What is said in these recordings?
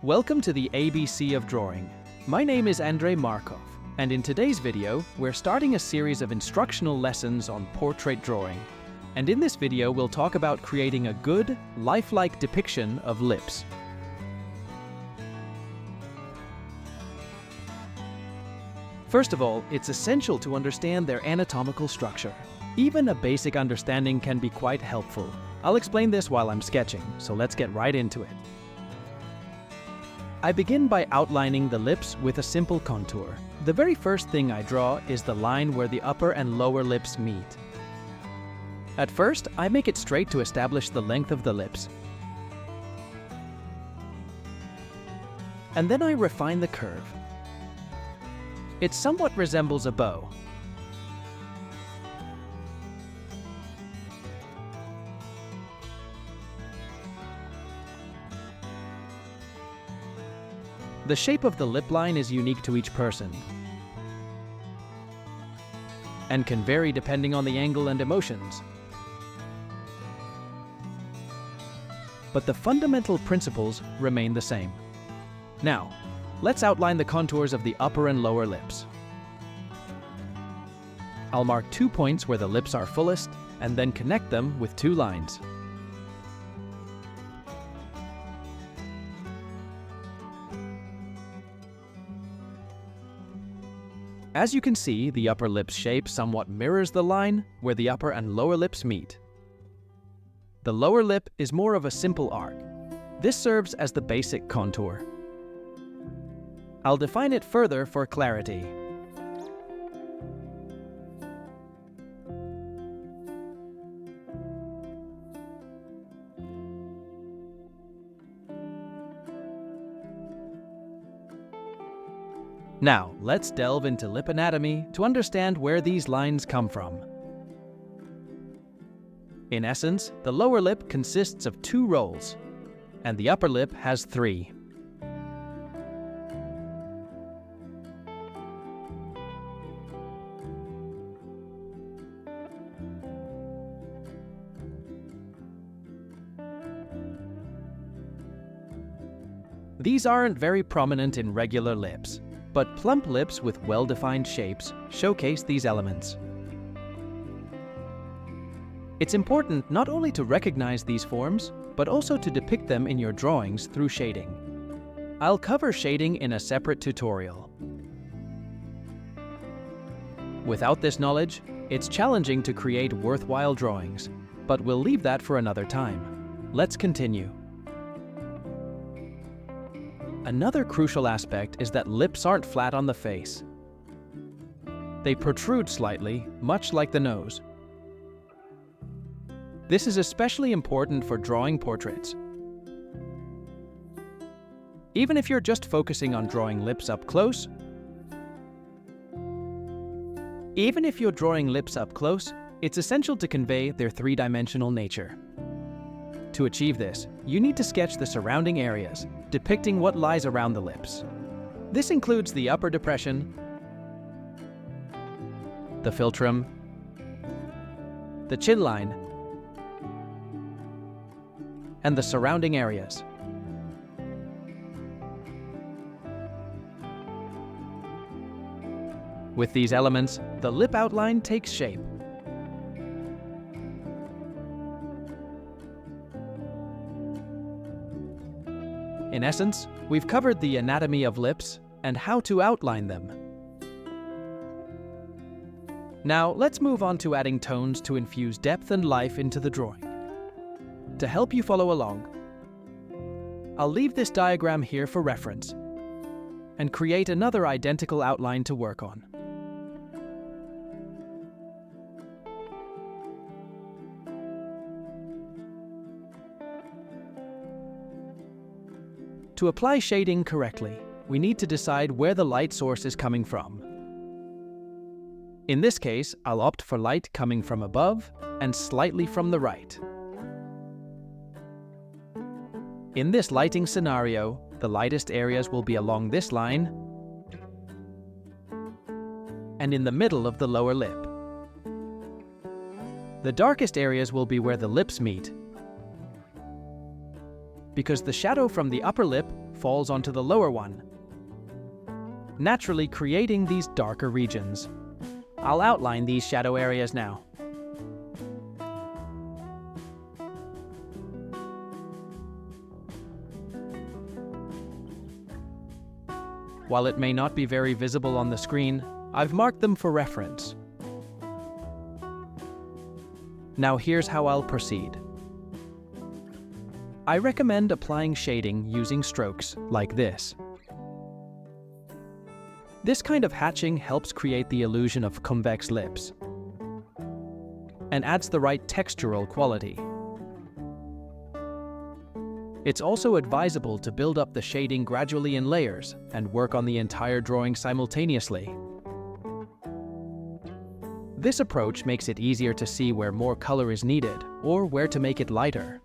Welcome to the ABC of Drawing. My name is Andrei Markov, and in today's video, we're starting a series of instructional lessons on portrait drawing. And in this video, we'll talk about creating a good, lifelike depiction of lips. First of all, it's essential to understand their anatomical structure. Even a basic understanding can be quite helpful. I'll explain this while I'm sketching, so let's get right into it. I begin by outlining the lips with a simple contour. The very first thing I draw is the line where the upper and lower lips meet. At first, I make it straight to establish the length of the lips. And then I refine the curve. It somewhat resembles a bow. The shape of the lip line is unique to each person and can vary depending on the angle and emotions. But the fundamental principles remain the same. Now, let's outline the contours of the upper and lower lips. I'll mark 2 points where the lips are fullest and then connect them with 2 lines. As you can see, the upper lip's shape somewhat mirrors the line where the upper and lower lips meet. The lower lip is more of a simple arc. This serves as the basic contour. I'll define it further for clarity. Now, let's delve into lip anatomy to understand where these lines come from. In essence, the lower lip consists of 2 rolls, and the upper lip has 3. These aren't very prominent in regular lips, but plump lips with well-defined shapes showcase these elements. It's important not only to recognize these forms, but also to depict them in your drawings through shading. I'll cover shading in a separate tutorial. Without this knowledge, it's challenging to create worthwhile drawings, but we'll leave that for another time. Let's continue. Another crucial aspect is that lips aren't flat on the face. They protrude slightly, much like the nose. This is especially important for drawing portraits. Even if you're just focusing on drawing lips up close, it's essential to convey their 3-dimensional nature. To achieve this, you need to sketch the surrounding areas, depicting what lies around the lips. This includes the upper depression, the philtrum, the chin line, and the surrounding areas. With these elements, the lip outline takes shape. In essence, we've covered the anatomy of lips and how to outline them. Now, let's move on to adding tones to infuse depth and life into the drawing. To help you follow along, I'll leave this diagram here for reference and create another identical outline to work on. To apply shading correctly, we need to decide where the light source is coming from. In this case, I'll opt for light coming from above and slightly from the right. In this lighting scenario, the lightest areas will be along this line and in the middle of the lower lip. The darkest areas will be where the lips meet, because the shadow from the upper lip falls onto the lower one, naturally creating these darker regions. I'll outline these shadow areas now. While it may not be very visible on the screen, I've marked them for reference. Now here's how I'll proceed. I recommend applying shading using strokes like this. This kind of hatching helps create the illusion of convex lips and adds the right textural quality. It's also advisable to build up the shading gradually in layers and work on the entire drawing simultaneously. This approach makes it easier to see where more color is needed or where to make it lighter.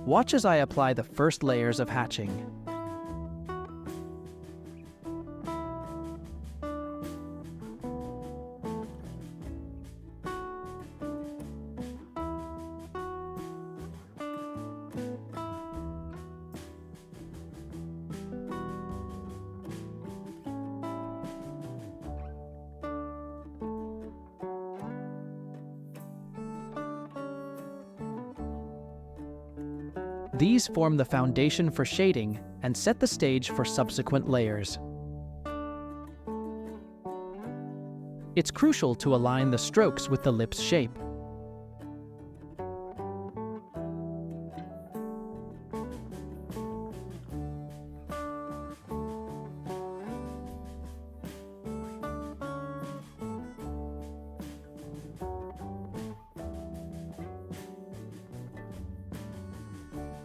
Watch as I apply the first layers of hatching. These form the foundation for shading and set the stage for subsequent layers. It's crucial to align the strokes with the lip's shape.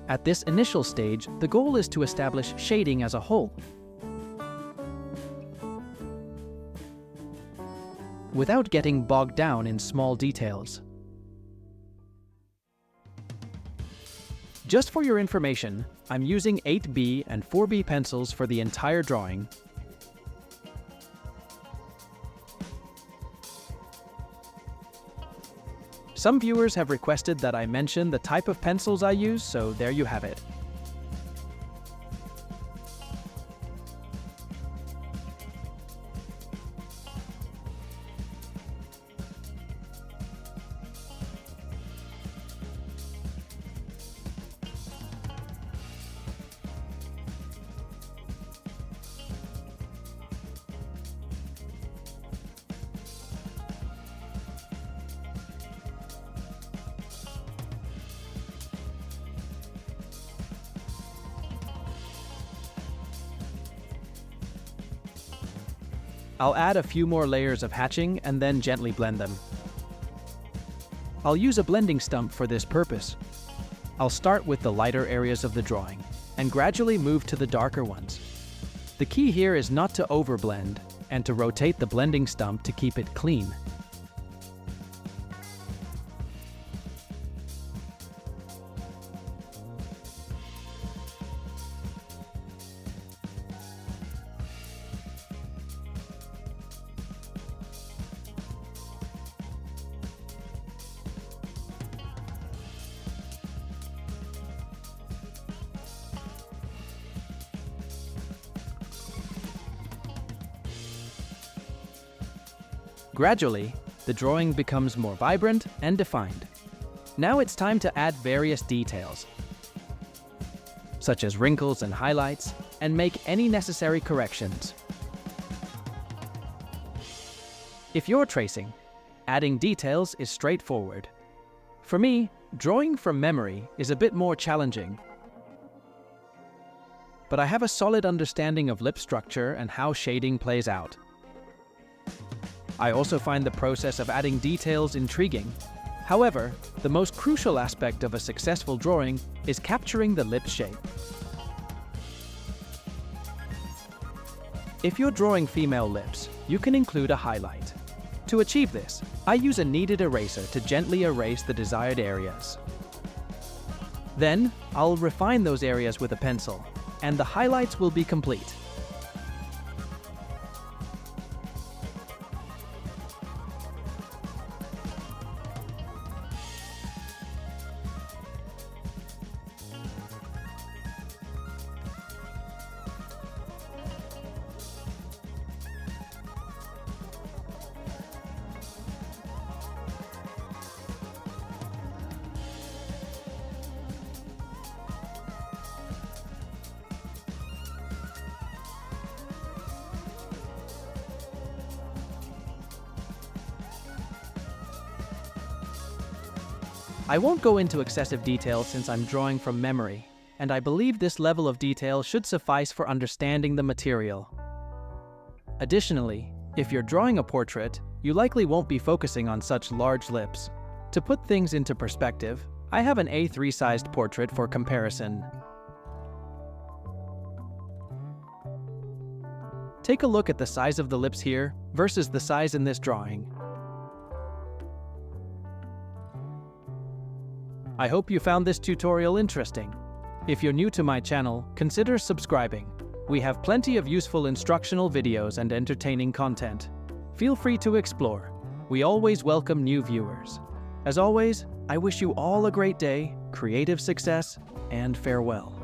At this initial stage, the goal is to establish shading as a whole, without getting bogged down in small details. Just for your information, I'm using 8B and 4B pencils for the entire drawing. Some viewers have requested that I mention the type of pencils I use, so there you have it. I'll add a few more layers of hatching and then gently blend them. I'll use a blending stump for this purpose. I'll start with the lighter areas of the drawing and gradually move to the darker ones. The key here is not to overblend and to rotate the blending stump to keep it clean. Gradually, the drawing becomes more vibrant and defined. Now it's time to add various details, such as wrinkles and highlights, and make any necessary corrections. If you're tracing, adding details is straightforward. For me, drawing from memory is a bit more challenging, but I have a solid understanding of lip structure and how shading plays out. I also find the process of adding details intriguing. However, the most crucial aspect of a successful drawing is capturing the lip shape. If you're drawing female lips, you can include a highlight. To achieve this, I use a kneaded eraser to gently erase the desired areas. Then, I'll refine those areas with a pencil, and the highlights will be complete. I won't go into excessive detail since I'm drawing from memory, and I believe this level of detail should suffice for understanding the material. Additionally, if you're drawing a portrait, you likely won't be focusing on such large lips. To put things into perspective, I have an A3-sized portrait for comparison. Take a look at the size of the lips here versus the size in this drawing. I hope you found this tutorial interesting. If you're new to my channel, consider subscribing. We have plenty of useful instructional videos and entertaining content. Feel free to explore. We always welcome new viewers. As always, I wish you all a great day, creative success, and farewell.